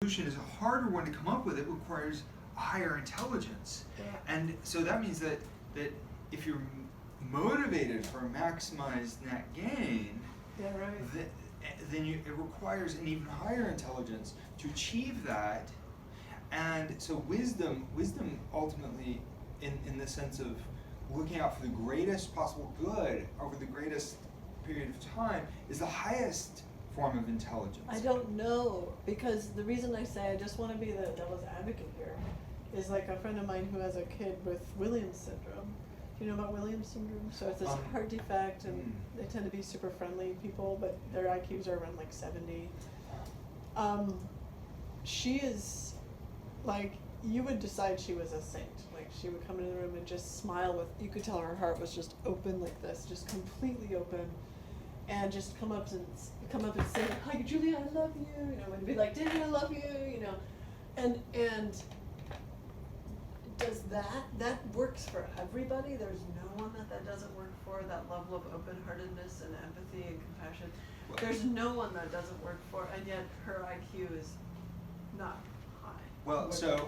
solution is a harder one to come up with. It requires higher intelligence. And so that means that if you're motivated for maximized net gain, then it requires an even higher intelligence to achieve that. And so wisdom ultimately, in the sense of looking out for the greatest possible good over the greatest period of time, is the highest form of intelligence. I don't know, because the reason I say I just want to be the devil's advocate here is like a friend of mine who has a kid with Williams syndrome. Do you know about Williams syndrome? So it's this heart defect, and they tend to be super friendly people, but their IQs are around like 70. She is like, you would decide she was a saint. Like, she would come into the room and just smile with, you could tell her heart was just open like this, just completely open, and just come up and say, "Hi, Julia, I love you," and be like, "Didn't I love you?" And does that works for everybody? There's no one that doesn't work for, that level of open-heartedness and empathy and compassion. There's no one that doesn't work for, and yet her IQ is not high. Well, so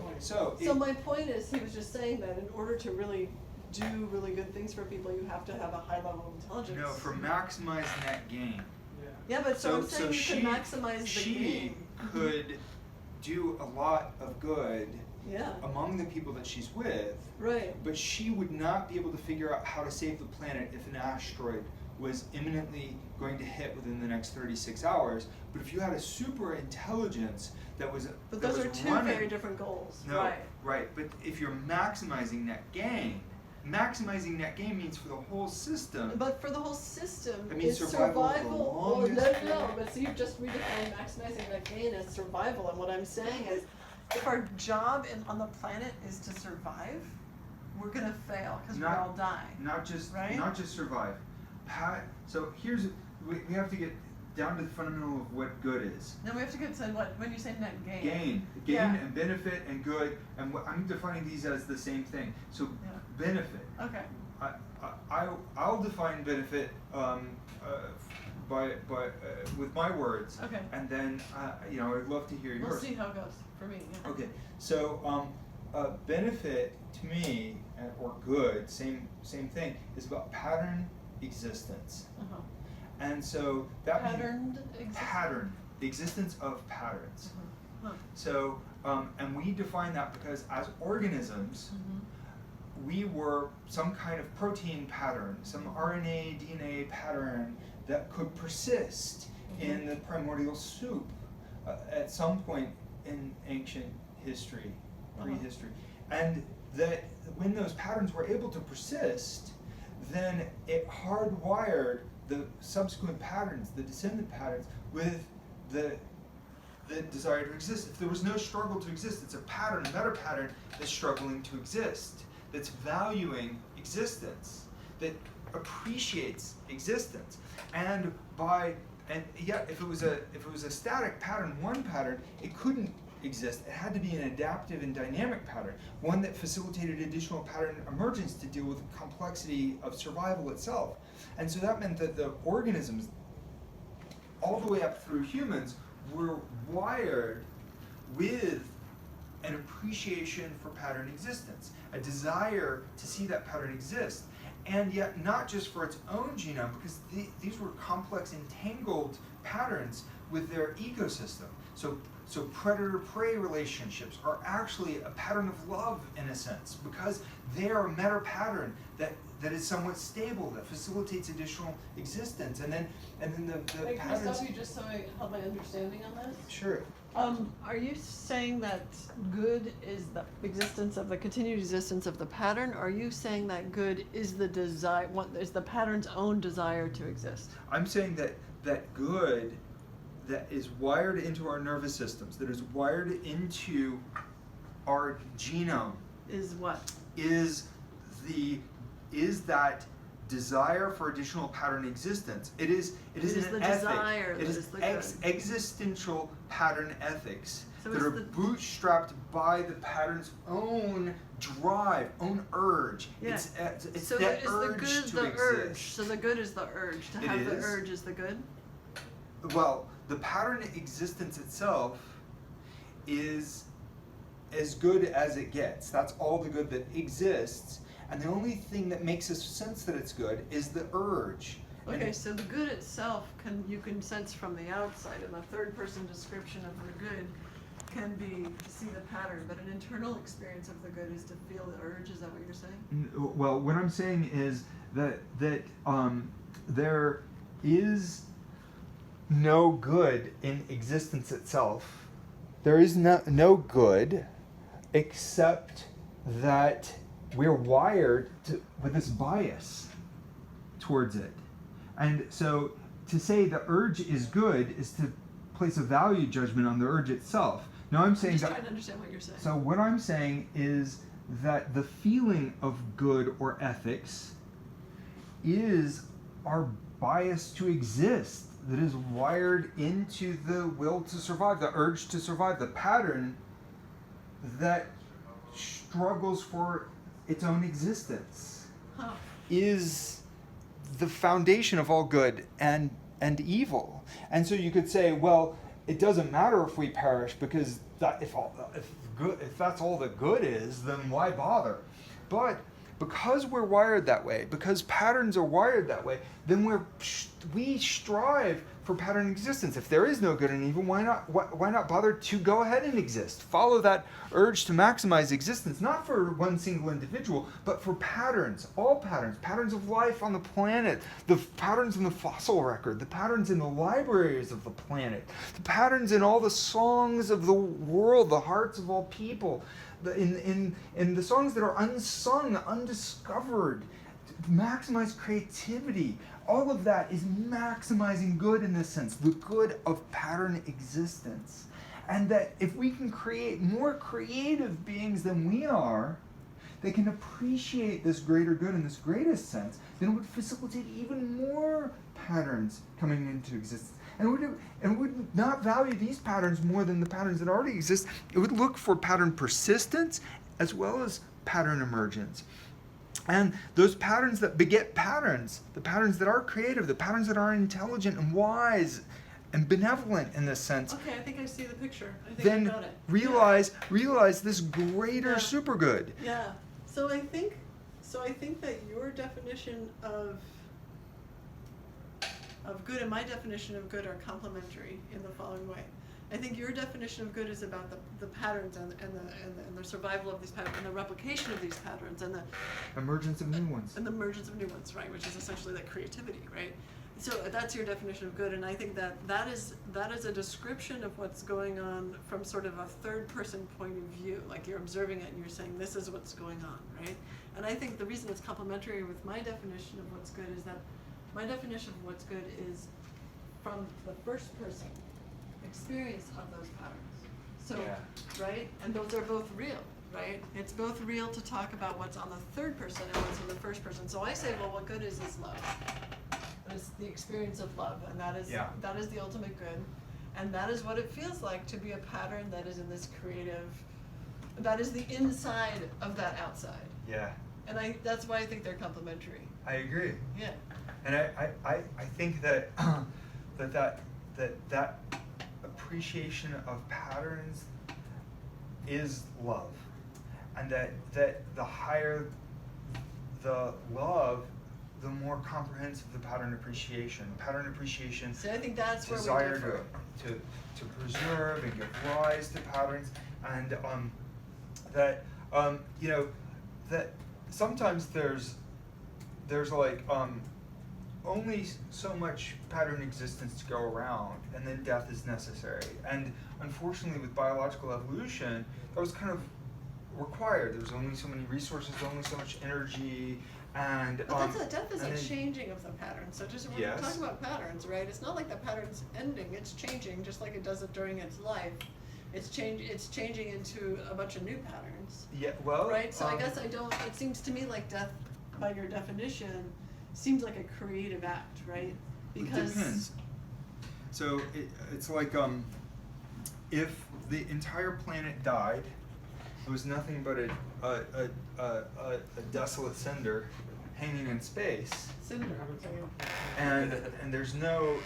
my point is, he was just saying that in order to really do really good things for people, you have to have a high level of intelligence. No, for maximized net gain. Yeah, but so I'm saying you can maximize the gain. She could do a lot of good among the people that she's with, right? But she would not be able to figure out how to save the planet if an asteroid was imminently going to hit within the next 36 hours. But if you had a super intelligence that was But those are two very different goals. No, right. But if you're maximizing net gain means for the whole system. But for the whole system, it means survival or no. But so you've just redefined maximizing net gain as survival. And what I'm saying is, if our job on the planet is to survive, we're gonna fail because we all die. Not just survive. So we have to get down to the fundamental of what good is. Then we have to get to what, when you say net gain. Gain and benefit and good, and I'm defining these as the same thing. So benefit. Okay. I'll define benefit with my words. Okay. And then I'd love to hear yours. We'll see how it goes for me. Yeah. Okay. So benefit to me, or good, same thing, is about pattern existence. Uh-huh. And so that the existence of patterns. Uh-huh. Huh. So and we define that because as organisms, we were some kind of protein pattern, some RNA, DNA pattern that could persist in the primordial soup at some point in ancient history, prehistory. And that when those patterns were able to persist, then it hardwired the subsequent patterns, the descendant patterns, with the desire to exist. If there was no struggle to exist, it's a pattern, a meta pattern that's struggling to exist, that's valuing existence, that appreciates existence. And if it was a static pattern, one pattern, it couldn't exist. It had to be an adaptive and dynamic pattern, one that facilitated additional pattern emergence to deal with the complexity of survival itself. And so that meant that the organisms, all the way up through humans, were wired with an appreciation for pattern existence, a desire to see that pattern exist, and yet not just for its own genome, because these were complex, entangled patterns with their ecosystem. So predator-prey relationships are actually a pattern of love in a sense, because they are a meta pattern that is somewhat stable, that facilitates additional existence, and then the Can I patterns. stop you just so I have my understanding on this? Sure. Are you saying that good is the existence of the continued existence of the pattern? Or are you saying that good is the desire, is the pattern's own desire to exist? I'm saying that good that is wired into our nervous systems, that is wired into our genome, Is what? Is that desire for additional pattern existence. It is an the ethic. desire It that is the good. existential pattern ethics So that are bootstrapped by the pattern's own drive, own urge. Yeah. It's So that is urge the good to the exist. urge? So the good is the urge. To It have the is. urge is the good? Well, the pattern existence itself is as good as it gets. That's all the good that exists. And the only thing that makes us sense that it's good is the urge. Okay, so the good itself you can sense from the outside, and the third person description of the good can be to see the pattern, but an internal experience of the good is to feel the urge. Is that what you're saying? Well, what I'm saying is that there is no good in existence itself. There is no good except that we're wired with this bias towards it. And so to say the urge is good is to place a value judgment on the urge itself. Now I'm saying I'm just trying to understand what you're saying. So what I'm saying is that the feeling of good or ethics is our bias to exist, that is wired into the will to survive, the urge to survive, the pattern that struggles for its own existence, is the foundation of all good and evil. And so you could say, well, it doesn't matter if we perish, because if that's all that good is, then why bother? But because we're wired that way, because patterns are wired that way, then we strive for pattern existence. If there is no good and evil, why not bother to go ahead and exist? Follow that urge to maximize existence, not for one single individual, but for patterns, all patterns of life on the planet, the patterns in the fossil record, the patterns in the libraries of the planet, the patterns in all the songs of the world, the hearts of all people, in the songs that are unsung, undiscovered, maximize creativity. All of that is maximizing good in this sense, the good of pattern existence. And that if we can create more creative beings than we are, they can appreciate this greater good in this greatest sense, then it would facilitate even more patterns coming into existence. And it would not value these patterns more than the patterns that already exist. It would look for pattern persistence as well as pattern emergence. And those patterns that beget patterns, the patterns that are creative, the patterns that are intelligent and wise and benevolent in this sense. Okay, I think I see the picture. I think then I got it. realize this greater supergood. Yeah. So I think that your definition of good and my definition of good are complementary in the following way. I think your definition of good is about the patterns and the survival of these patterns and the replication of these patterns and the emergence of new ones. And the emergence of new ones, right? Which is essentially that creativity, right? So that's your definition of good, and I think that is a description of what's going on from sort of a third person point of view. Like you're observing it and you're saying this is what's going on, right? And I think the reason it's complementary with my definition of what's good is that my definition of what's good is from the first person experience of those patterns. So, right? And those are both real, right? It's both real to talk about what's on the third person and what's on the first person. So I say, well, what good is love? It's the experience of love, and that is the ultimate good. And that is what it feels like to be a pattern that is in this creative, that is the inside of that outside. Yeah. And that's why I think they're complementary. I agree. Yeah. And I think that that appreciation of patterns is love, and that the higher the love, the more comprehensive the pattern appreciation. Pattern appreciation. So I think that's where desire we differ. to preserve and give rise to patterns, and that sometimes there's like only so much pattern existence to go around, and then death is necessary. And unfortunately, with biological evolution, that was kind of required. There was only so many resources, only so much energy, and but death is a changing of the pattern. So just when you're talking about patterns, right? It's not like the pattern's ending; it's changing, just like it does it during its life. It's changing into a bunch of new patterns. Yeah. Well. Right. So I guess I don't. It seems to me like death, by your definition, seems like a creative act, right? Because it depends. So it's like if the entire planet died, it was nothing but a desolate cinder hanging in space. Cinder. And there's no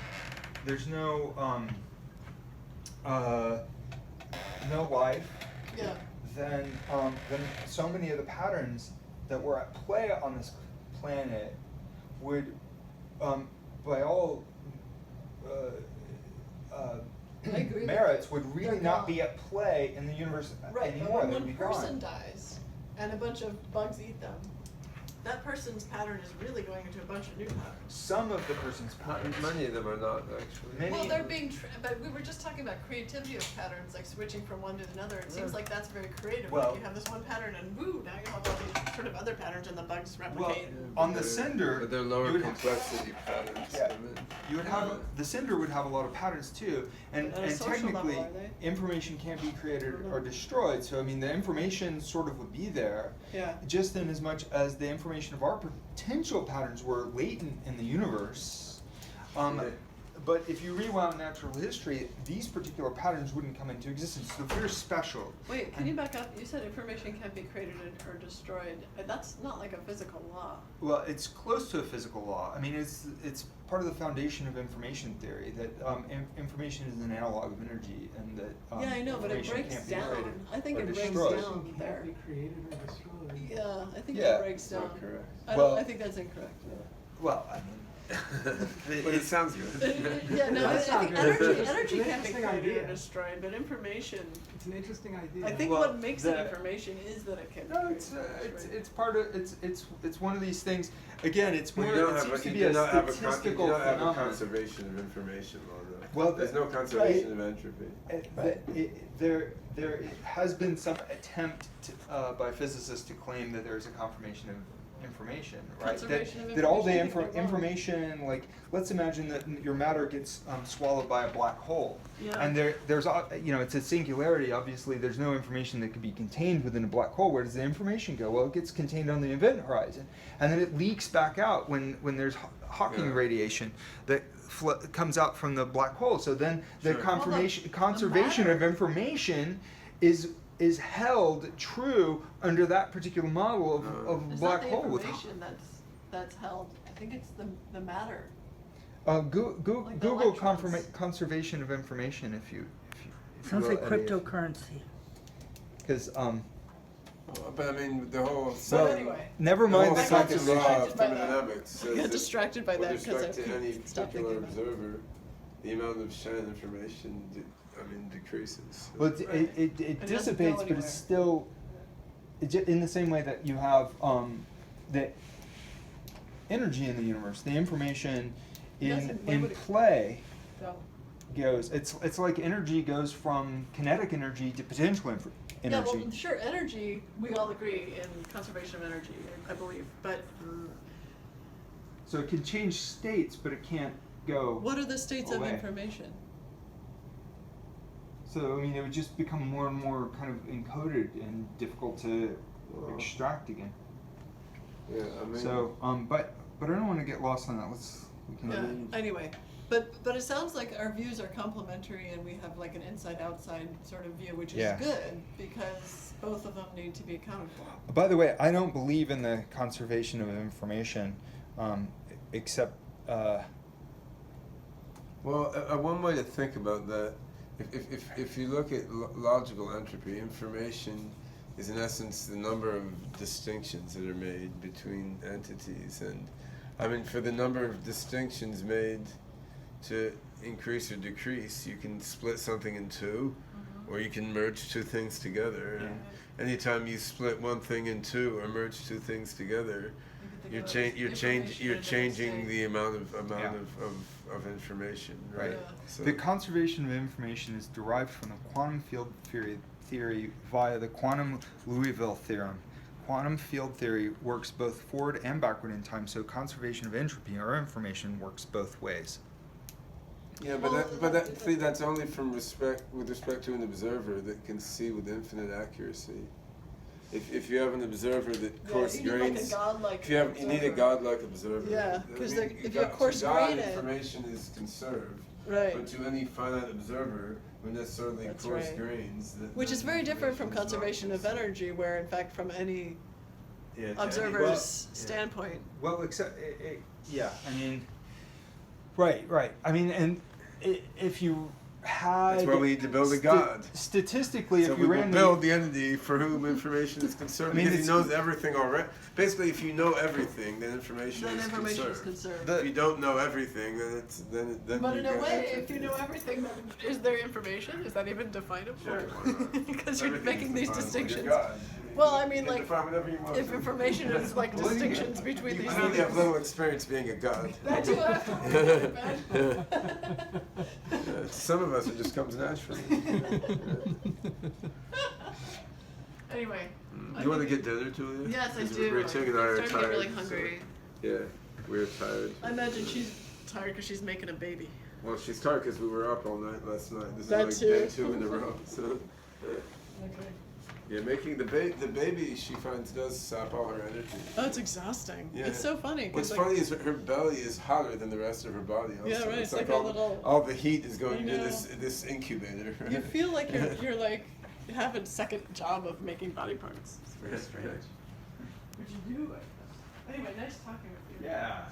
no life, Yeah. then so many of the patterns that were at play on this planet would, by all I agree. merits, would really They're not gone. be at play in the universe Right, anymore. but They'd when be one person gone. dies and a bunch of bugs eat them, that person's pattern is really going into a bunch of new patterns. Some of the person's patterns. Many of them are not actually. Many- Well, they're being, but we were just talking about creativity of patterns, like switching from one to another. It seems Yeah. like that's very creative. Well- Like you have this one pattern and woo, now you have all these sort of other patterns and the bugs Well, replicate. on the cinder, But they're you lower would have- complexity patterns. Yeah. I mean, You would have the cinder would have a lot of patterns too, and At a social technically level, are they? information can't be created or destroyed. So I mean, the information sort of would be there, Yeah. just in as much as the information of our potential patterns were latent in the universe. Yeah. But if you rewound natural history, these particular patterns wouldn't come into existence. So if we're special. Wait, can you back up? You said information can't be created or destroyed. That's not like a physical law. Well, it's close to a physical law. I mean, it's part of the foundation of information theory that information is an analog of energy, and that Yeah, I know, but it information breaks can't be down. created I think or it breaks destroyed. down Can't there. be created or destroyed. Yeah, I think Yeah. it breaks That's down. not correct. Well- I think that's incorrect. Well, I mean, But it sounds good. Yeah, no, That's I not think good. energy It's an can't be interesting created or idea. destroyed, but information, It's an interesting idea. I think Well, what makes it the- information is that it can be no, created it's or destroyed. it's part of it's one of these things. Again, it's Well, more. you don't It have seems a, to you be do a not have a statistical you don't have a phenomenon. conservation of information law though. Well, There's no conservation of entropy. There has been some attempt by physicists to claim that there's a confirmation of information, right? Conservation of that all the information, I think they're wrong. information, like, let's imagine that your matter gets swallowed by a black hole. Yeah. And there's it's a singularity. Obviously, there's no information that could be contained within a black hole. Where does the information go? Well, it gets contained on the event horizon, and then it leaks back out when there's Hawking Yeah. radiation that comes out from the black hole. So then the Sure. conservation of matter- information is held true under that particular model of It's black not the hole. With information that's held. I think it's the matter. Like Like the Google electrons. conservation of information if you Sounds will, like Eddie, cryptocurrency. because But I mean, the whole So well, anyway. never the mind whole the I got second law of distracted by that. thermodynamics I says got that distracted by with that 'cause I respect to any couldn't stop particular thinking about it. observer, the amount of Shannon information decreases. well, it It doesn't go dissipates, but anywhere. it's still in the same way that you have the energy in the universe, the information Yes, and why in would it- play So, goes. It's like energy goes from kinetic energy to potential energy. yeah, well, sure, energy, we all agree in conservation of energy, I believe, but So it can change states, but it can't go. what are the states of away. information? So I mean, it would just become more and more kind of encoded and difficult to extract again. Yeah, I mean. So, but I don't want to get lost on that. We can. Yeah, anyway, but it sounds like our views are complementary and we have like an inside-outside sort of view, which is Yeah. good, because both of them need to be accounted for. By the way, I don't believe in the conservation of information, except. Well, one way to think about that, if you look at logical entropy, information is in essence the number of distinctions that are made between entities. And I mean, for the number of distinctions made to increase or decrease, you can split something in two, or you can merge two things together. And anytime you split one thing in two or merge two things together, You could think you're of it as information in a changing state. the amount of Yeah. information, right? Right. So The conservation of information is derived from the quantum field theory via the quantum Liouville theorem. Quantum field theory works both forward and backward in time, so conservation of entropy or information works both ways. yeah, Well, see, that's only with respect to an observer that can see with infinite accuracy. If you have an observer that coarse you need grains, like a godlike you need a observer. godlike observer. Yeah, I 'cause mean, if you're to coarse God, grained- information is conserved, Right. but to any finite observer who necessarily That's coarse right. grains, Which is very different from information is not conservation of conserved. energy, where in fact from any Yeah, to any- observer's yeah. standpoint. Well, except, yeah, I mean, right. I mean, and if you had. That's why we need to build a god. Statistically, So if we you will ran build the entity for whom information is concerned. I mean, because he it's- knows everything already. Basically, if you know everything, then information Then is information is conserved. conserved. If you don't know everything, then it's then But you in a get way, entropy. if you know everything, then is there information? Is that even definable? Sure, why not? Because you're Everything making is these definable. You're distinctions. God. Well, I You mean, can like, define whatever you want. if information is like distinctions between these I only have things. little experience being a god. That you have to To some of us, it just comes naturally. Anyway. Do you want to get dinner, Julia? Yes, I 'Cause do. Rachel and I are I'm starting to get really tired, hungry. So, yeah, we're tired. I imagine she's tired because she's making a baby. Well, she's tired because we were up all night last night. This That is like day too. 2 in a row. So, Okay. yeah, making the baby she finds does sap all her energy. Oh, it's exhausting. Yeah. It's so funny. 'Cause, What's like, funny is her belly is hotter than the rest of her body. Also. Yeah, right, It's it's like a all, little- all the heat is I going to know. this incubator. You feel like you're like have a second job of making body parts. It's very strange. But you do, I guess. Anyway, nice talking with you. Yeah.